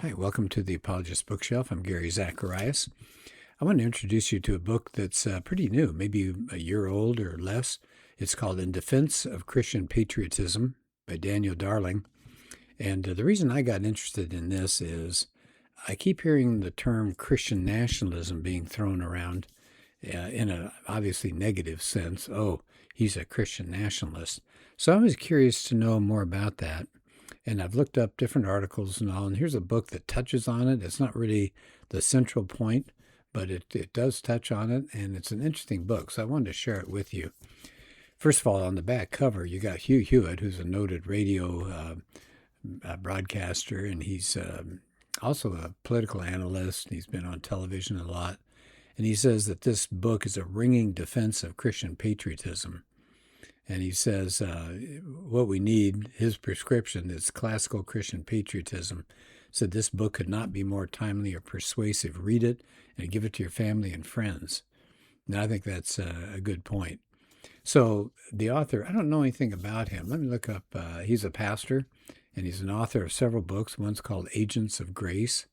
Hi, welcome to the Apologist Bookshelf. I'm Gary Zacharias. I want to introduce you to a book that's pretty new, maybe a year old or less. It's called In Defense of Christian Patriotism by Daniel Darling. And the reason I got interested in this is I keep hearing the term Christian nationalism being thrown around in a obviously negative sense. Oh, he's a Christian nationalist. So I was curious to know more about that. And I've looked up different articles and all, and here's a book that touches on it. It's not really the central point, but it does touch on it, and it's an interesting book, so I wanted to share it with you. First of all, on the back cover, you got Hugh Hewitt, who's a noted radio broadcaster, and he's also a political analyst. He's been on television a lot, and he says that this book is a ringing defense of Christian patriotism. And he says what we need, his prescription, is classical Christian patriotism. Said this book could not be more timely or persuasive. Read it and give it to your family and friends. And I think that's a good point. So the author, I don't know anything about him. Let me look up. He's a pastor, and he's an author of several books. One's called Agents of Grace.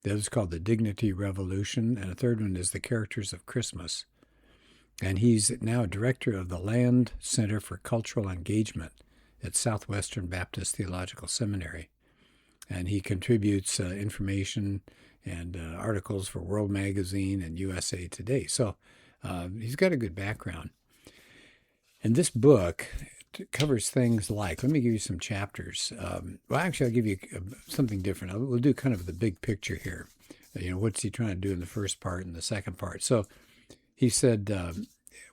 The other's called The Dignity Revolution. And a third one is The Characters of Christmas. And he's now director of the Land Center for Cultural Engagement at Southwestern Baptist Theological Seminary. And he contributes information and articles for World Magazine and USA Today. So he's got a good background. And this book covers things like, let me give you some chapters. Well, actually, I'll give you something different. We'll do kind of the big picture here. What's he trying to do in the first part and the second part? So he said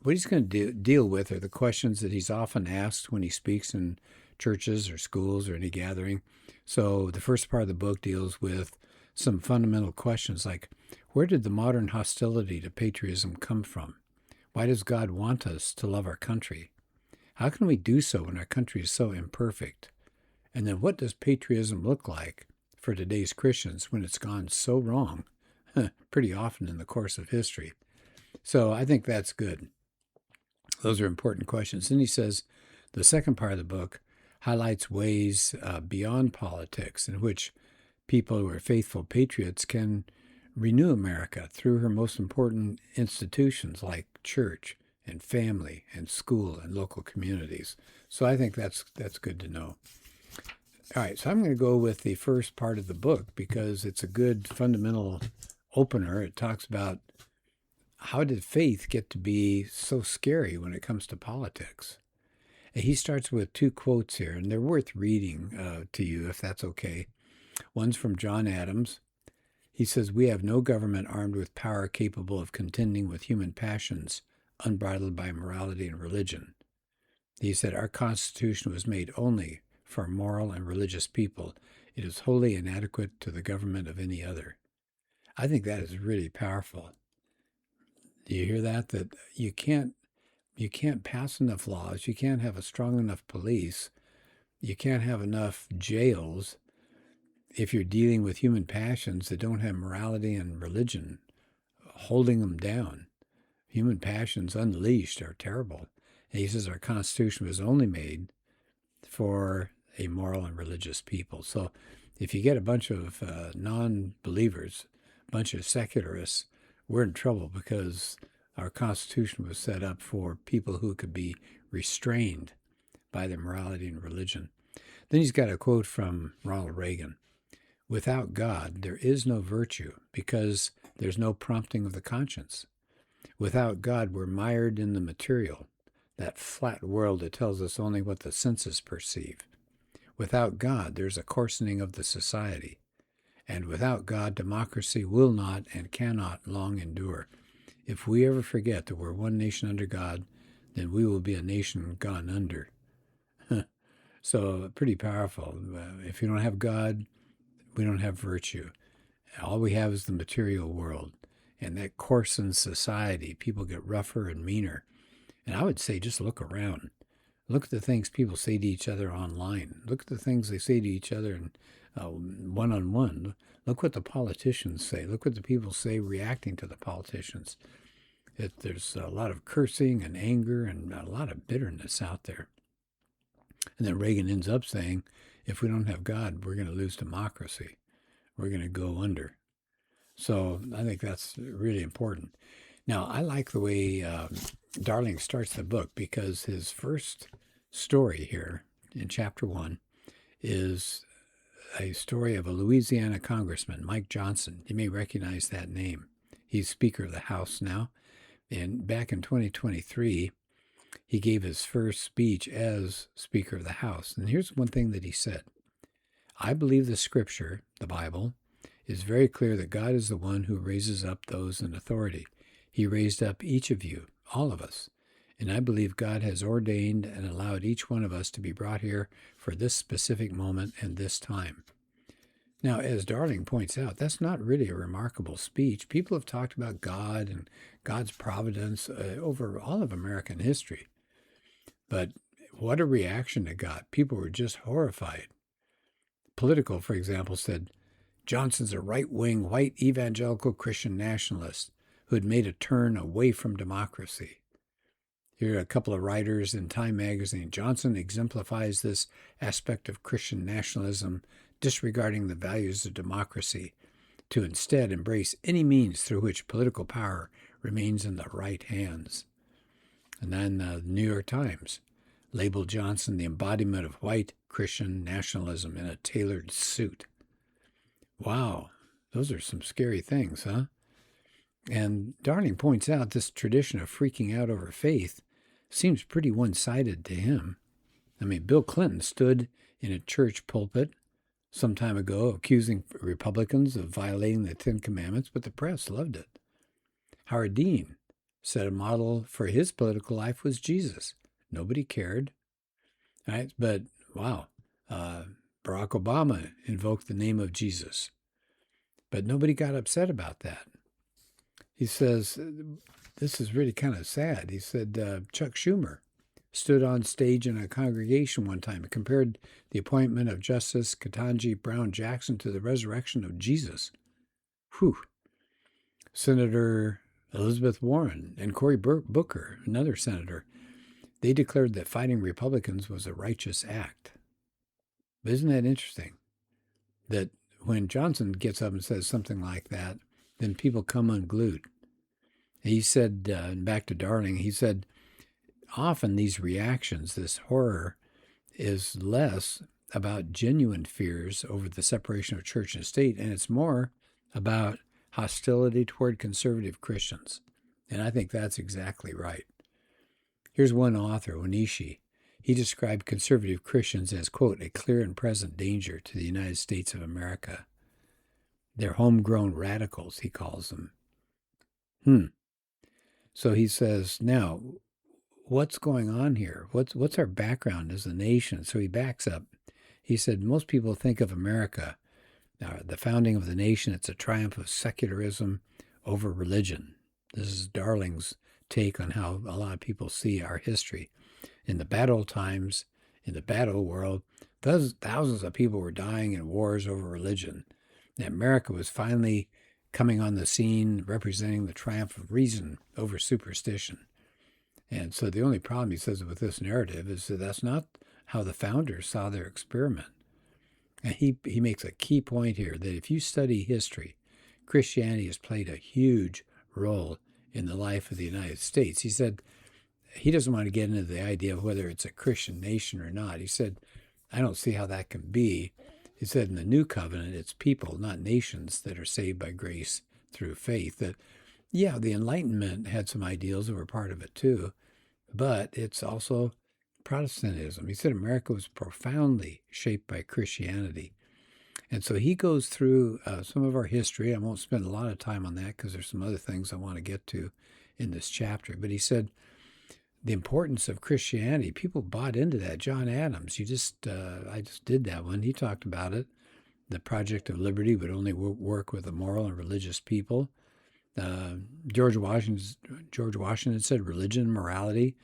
what he's going to deal with are the questions that he's often asked when he speaks in churches or schools or any gathering. So the first part of the book deals with some fundamental questions like, where did the modern hostility to patriotism come from? Why does God want us to love our country? How can we do so when our country is so imperfect? And then what does patriotism look like for today's Christians when it's gone so wrong pretty often in the course of history? So I think that's good. Those are important questions. And he says the second part of the book highlights ways beyond politics in which people who are faithful patriots can renew America through her most important institutions like church and family and school and local communities. So I think that's good to know. All right, so I'm going to go with the first part of the book because it's a good fundamental opener. It talks about how did faith get to be so scary when it comes to politics? And he starts with two quotes here, and they're worth reading to you if that's okay. One's from John Adams. He says, "We have no government armed with power capable of contending with human passions, unbridled by morality and religion." He said, "Our Constitution was made only for a moral and religious people. It is wholly inadequate to the government of any other." I think that is really powerful. Do you hear that? That you can't pass enough laws. You can't have a strong enough police. You can't have enough jails if you're dealing with human passions that don't have morality and religion holding them down. Human passions unleashed are terrible. And he says our Constitution was only made for a moral and religious people. So if you get a bunch of non-believers, a bunch of secularists, we're in trouble because our Constitution was set up for people who could be restrained by their morality and religion. Then he's got a quote from Ronald Reagan. "Without God, there is no virtue because there's no prompting of the conscience. Without God, we're mired in the material, that flat world that tells us only what the senses perceive. Without God, there's a coarsening of the society. And without God, democracy will not and cannot long endure. If we ever forget that we're one nation under God, then we will be a nation gone under." So pretty powerful. If you don't have God, we don't have virtue. All we have is the material world. And that coarsens society. People get rougher and meaner. And I would say just look around. Look at the things people say to each other online. Look at the things they say to each other in one-on-one. Look what the politicians say. Look what the people say reacting to the politicians. There's a lot of cursing and anger and a lot of bitterness out there. And then Reagan ends up saying, if we don't have God, we're going to lose democracy. we're going to go under. So I think that's really important. Now, I like the way Darling starts the book because his first story here in chapter 1 is a story of a Louisiana congressman, Mike Johnson. You may recognize that name. He's Speaker of the House now. And back in 2023, he gave his first speech as Speaker of the House. And here's one thing that he said: I believe the scripture, the Bible, is very clear that God is the one who raises up those in authority. He raised up each of you, all of us. And I believe God has ordained and allowed each one of us to be brought here for this specific moment and this time. Now, as Darling points out, that's not really a remarkable speech. People have talked about God and God's providence over all of American history. But what a reaction it got. People were just horrified. Politico, for example, said, Johnson's a right-wing, white evangelical Christian nationalist who had made a turn away from democracy. Here are a couple of writers in Time magazine. Johnson exemplifies this aspect of Christian nationalism, disregarding the values of democracy, to instead embrace any means through which political power remains in the right hands. And then the New York Times labeled Johnson the embodiment of white Christian nationalism in a tailored suit. Wow, those are some scary things, huh? And Darling points out this tradition of freaking out over faith seems pretty one-sided to him. I mean, Bill Clinton stood in a church pulpit some time ago accusing Republicans of violating the Ten Commandments, but the press loved it. Howard Dean said a model for his political life was Jesus. Nobody cared. Right? But, wow, Barack Obama invoked the name of Jesus. But nobody got upset about that. He says, this is really kind of sad. He said, Chuck Schumer stood on stage in a congregation one time and compared the appointment of Justice Ketanji Brown Jackson to the resurrection of Jesus. Whew. Senator Elizabeth Warren and Cory Booker, another senator, they declared that fighting Republicans was a righteous act. But isn't that interesting? That when Johnson gets up and says something like that, then people come unglued. He said, back to Darling, he said, often these reactions, this horror, is less about genuine fears over the separation of church and state, and it's more about hostility toward conservative Christians. And I think that's exactly right. Here's one author, Onishi. He described conservative Christians as, quote, a clear and present danger to the United States of America. They're homegrown radicals, he calls them. So he says, now, what's going on here? What's our background as a nation? So he backs up. He said, most people think of America, the founding of the nation, it's a triumph of secularism over religion. This is Darling's take on how a lot of people see our history. In the bad old times, in the bad old world, thousands of people were dying in wars over religion. And America was finally coming on the scene, representing the triumph of reason over superstition. And so the only problem, he says, with this narrative is that that's not how the founders saw their experiment. And he makes a key point here that if you study history, Christianity has played a huge role in the life of the United States. He said he doesn't want to get into the idea of whether it's a Christian nation or not. He said, I don't see how that can be. He said in the New Covenant, it's people, not nations, that are saved by grace through faith. That, yeah, the Enlightenment had some ideals that were part of it too, but it's also Protestantism. He said America was profoundly shaped by Christianity. And so he goes through some of our history. I won't spend a lot of time on that because there's some other things I want to get to in this chapter. But he said the importance of Christianity, people bought into that. John Adams, I just did that one. He talked about it. The Project of Liberty would only work with a moral and religious people. George Washington said religion and morality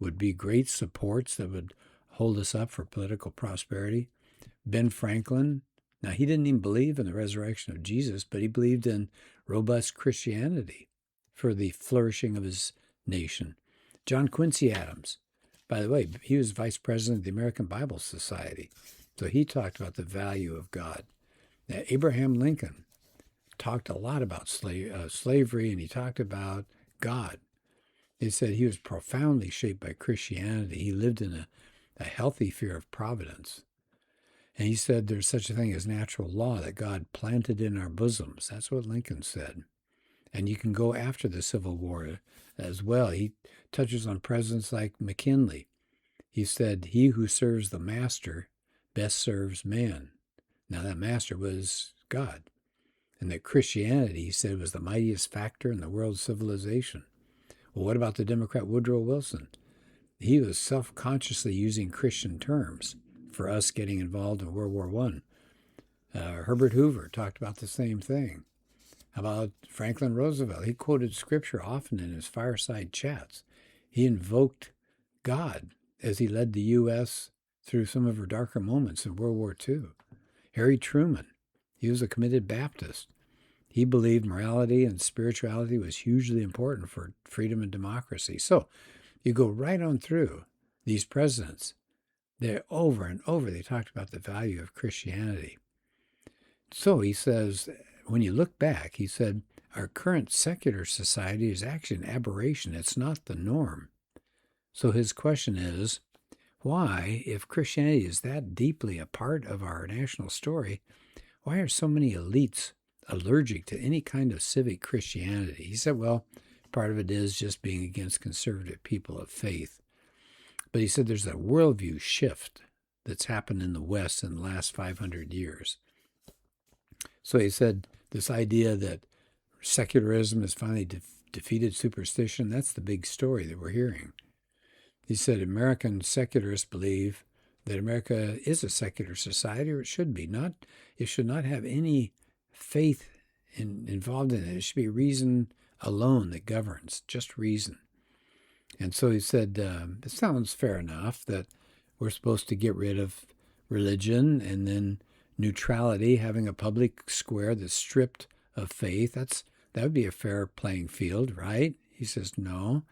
would be great supports that would hold us up for political prosperity. Ben Franklin, now he didn't even believe in the resurrection of Jesus, but he believed in robust Christianity for the flourishing of his nation. John Quincy Adams, by the way, he was vice president of the American Bible Society, so he talked about the value of God. Abraham Lincoln talked a lot about slavery, and he talked about God. They said he was profoundly shaped by Christianity. He lived in a healthy fear of providence. And he said there's such a thing as natural law that God planted in our bosoms. That's what Lincoln said. And you can go after the Civil War as well. He touches on presidents like McKinley. He said, "He who serves the master best serves man." Now, that master was God. And that Christianity, he said, was the mightiest factor in the world's civilization. Well, what about the Democrat Woodrow Wilson? He was self-consciously using Christian terms for us getting involved in World War I. Herbert Hoover talked about the same thing. How about Franklin Roosevelt? He quoted scripture often in his fireside chats. He invoked God as he led the U.S. through some of her darker moments in World War II. Harry Truman, he was a committed Baptist. He believed morality and spirituality was hugely important for freedom and democracy. So you go right on through these presidents. They're over and over, they talked about the value of Christianity. So he says, when you look back, he said, our current secular society is actually an aberration. It's not the norm. So his question is, why, if Christianity is that deeply a part of our national story, why are so many elites allergic to any kind of civic Christianity? He said, well, part of it is just being against conservative people of faith. But he said there's a worldview shift that's happened in the West in the last 500 years. So he said this idea that secularism has finally defeated superstition, that's the big story that we're hearing. He said American secularists believe that America is a secular society, or it should be. It should not have any faith involved in it. It should be reason alone that governs, just reason. And so he said, it sounds fair enough that we're supposed to get rid of religion and then neutrality, having a public square that's stripped of faith. That would be a fair playing field, right? He says, no.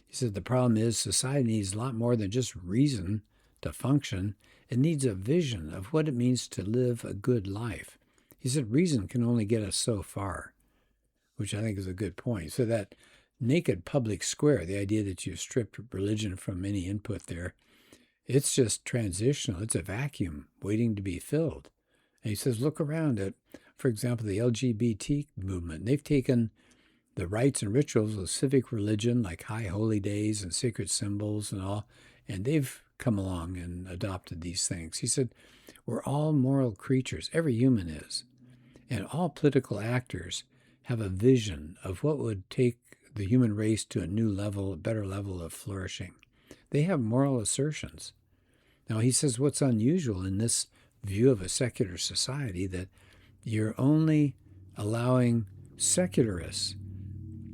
He said the problem is society needs a lot more than just reason to function. It needs a vision of what it means to live a good life. He said reason can only get us so far, which I think is a good point. So that naked public square, the idea that you've stripped religion from any input there, it's just transitional. It's a vacuum waiting to be filled. And he says, look around at, for example, the LGBT movement. They've taken the rites and rituals of civic religion, like high holy days and sacred symbols and all, and they've come along and adopted these things. He said, we're all moral creatures. Every human is. And all political actors have a vision of what would take the human race to a new level, a better level of flourishing. They have moral assertions. Now, he says what's unusual in this view of a secular society, that you're only allowing secularists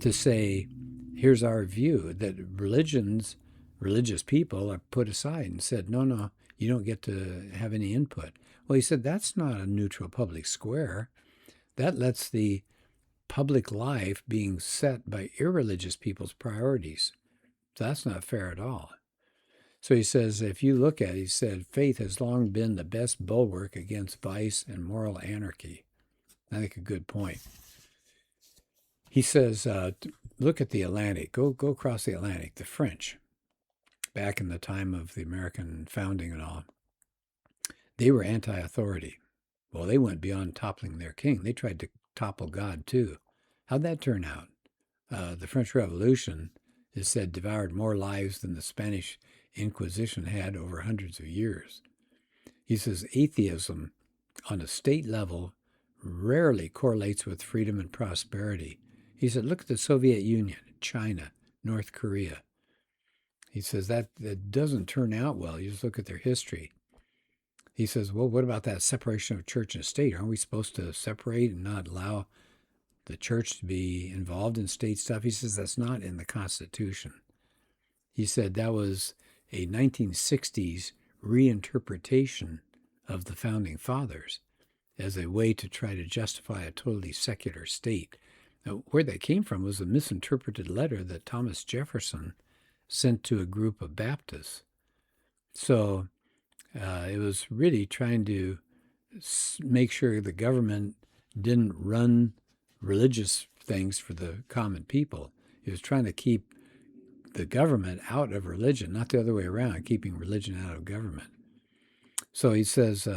to say, here's our view, that religious people are put aside and said, no, you don't get to have any input. Well, he said, that's not a neutral public square. That lets the public life being set by irreligious people's priorities. So that's not fair at all. So he says, if you look at it, he said, faith has long been the best bulwark against vice and moral anarchy. I think a good point. He says, look at the Atlantic. Go across the Atlantic. The French, back in the time of the American founding and all, they were anti-authority. Well, they went beyond toppling their king. They tried to topple God too. How'd that turn out? The French Revolution is said devoured more lives than the Spanish Inquisition had over hundreds of years. He says atheism on a state level rarely correlates with freedom and prosperity. He said, look at the Soviet Union, China, North Korea. He says that doesn't turn out well. You just look at their history. He says, well, what about that separation of church and state? Aren't we supposed to separate and not allow the church to be involved in state stuff? He says that's not in the Constitution. He said that was a 1960s reinterpretation of the Founding Fathers as a way to try to justify a totally secular state. Now, where that came from was a misinterpreted letter that Thomas Jefferson sent to a group of Baptists. So it was really trying to make sure the government didn't run religious things for the common people. He was trying to keep the government out of religion, not the other way around, keeping religion out of government. So he says,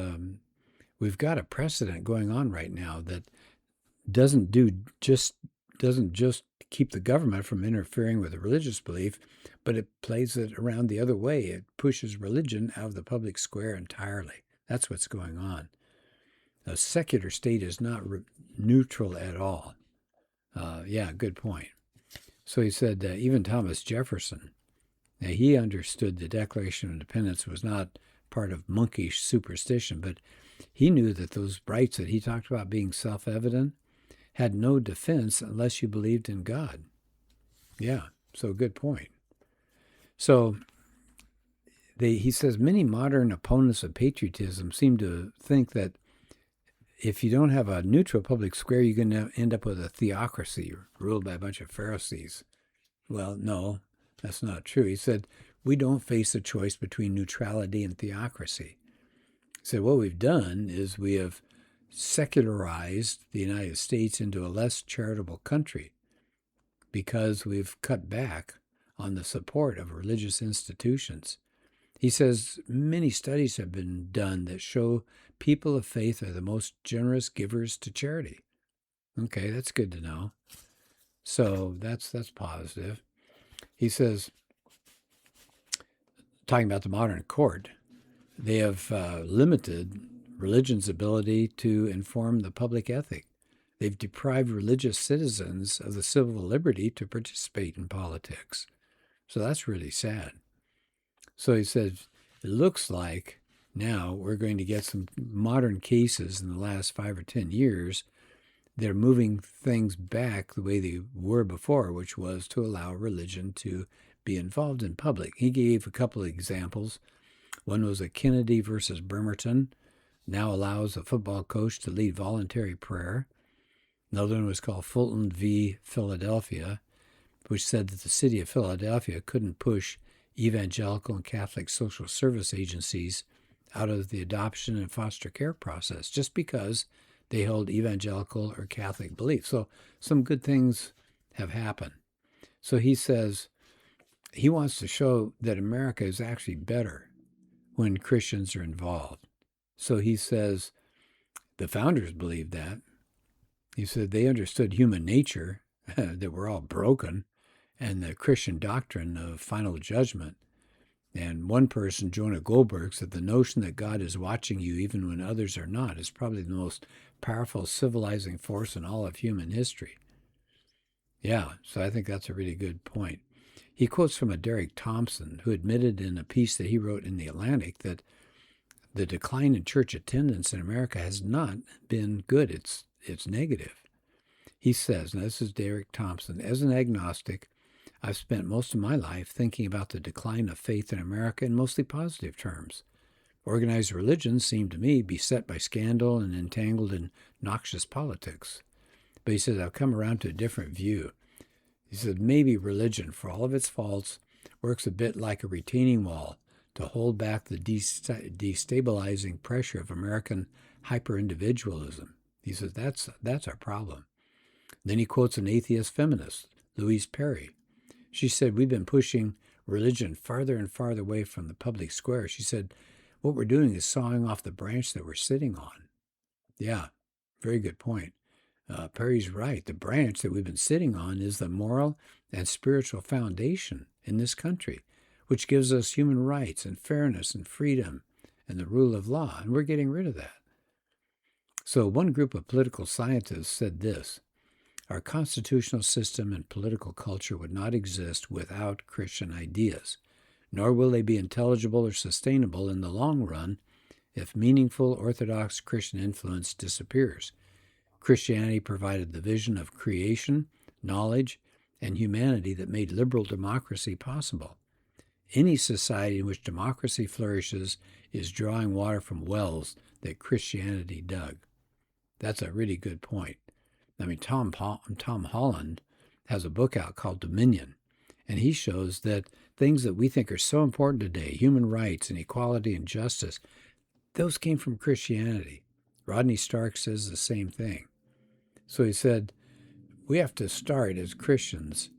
we've got a precedent going on right now that doesn't just keep the government from interfering with a religious belief, but it plays it around the other way. It pushes religion out of the public square entirely. That's what's going on. A secular state is not neutral at all. Yeah, good point. So he said, even Thomas Jefferson, he understood the Declaration of Independence was not part of monkish superstition, but he knew that those rights that he talked about being self-evident had no defense unless you believed in God. Yeah, so good point. So he says many modern opponents of patriotism seem to think that if you don't have a neutral public square, you're going to end up with a theocracy ruled by a bunch of Pharisees. Well, no, that's not true. He said, we don't face a choice between neutrality and theocracy. He said, what we've done is we have secularized the United States into a less charitable country because we've cut back on the support of religious institutions. He says many studies have been done that show people of faith are the most generous givers to charity. Okay, that's good to know. So that's positive. He says, talking about the modern court, they have limited religion's ability to inform the public ethic. They've deprived religious citizens of the civil liberty to participate in politics. So that's really sad. So he says, it looks like now we're going to get some modern cases in the last 5 or 10 years. They're moving things back the way they were before, which was to allow religion to be involved in public. He gave a couple of examples. One was a Kennedy versus Bremerton, now allows a football coach to lead voluntary prayer. Another one was called Fulton v. Philadelphia, which said that the city of Philadelphia couldn't push evangelical and Catholic social service agencies out of the adoption and foster care process just because they held evangelical or Catholic beliefs. So some good things have happened. So he says he wants to show that America is actually better when Christians are involved. So he says the founders believed that. He said they understood human nature, that we're all broken, and the Christian doctrine of final judgment. And one person, Jonah Goldberg, said the notion that God is watching you even when others are not is probably the most powerful civilizing force in all of human history. Yeah, so I think that's a really good point. He quotes from a Derek Thompson, who admitted in a piece that he wrote in The Atlantic that the decline in church attendance in America has not been good. It's negative. He says, now this is Derek Thompson, as an agnostic, I've spent most of my life thinking about the decline of faith in America in mostly positive terms. Organized religions seem to me beset by scandal and entangled in noxious politics. But he says, I've come around to a different view. He said, maybe religion, for all of its faults, works a bit like a retaining wall to hold back the destabilizing pressure of American hyper-individualism. He says, that's our problem. Then he quotes an atheist feminist, Louise Perry. She said, we've been pushing religion farther and farther away from the public square. She said, what we're doing is sawing off the branch that we're sitting on. Yeah, very good point. Perry's right. The branch that we've been sitting on is the moral and spiritual foundation in this country, which gives us human rights and fairness and freedom and the rule of law, and we're getting rid of that. So one group of political scientists said this: our constitutional system and political culture would not exist without Christian ideas, nor will they be intelligible or sustainable in the long run if meaningful Orthodox Christian influence disappears. Christianity provided the vision of creation, knowledge, and humanity that made liberal democracy possible. Any society in which democracy flourishes is drawing water from wells that Christianity dug. That's a really good point. I mean, Tom Holland has a book out called Dominion, and he shows that things that we think are so important today, human rights and equality and justice, those came from Christianity. Rodney Stark says the same thing. So he said, we have to start as Christians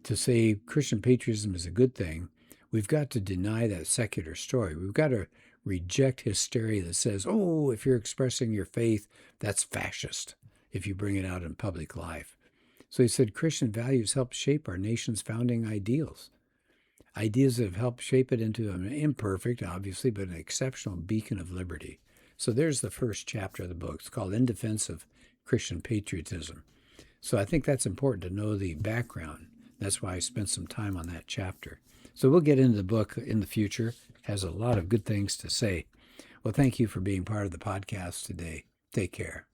to say Christian patriotism is a good thing. We've got to deny that secular story. We've got to reject hysteria that says, oh, if you're expressing your faith, that's fascist if you bring it out in public life. So he said Christian values help shape our nation's founding ideals. Ideas that have helped shape it into an imperfect, obviously, but an exceptional beacon of liberty. So there's the first chapter of the book. It's called In Defense of Christian Patriotism. So I think that's important to know the background. That's why I spent some time on that chapter. So we'll get into the book in the future. It has a lot of good things to say. Well, thank you for being part of the podcast today. Take care.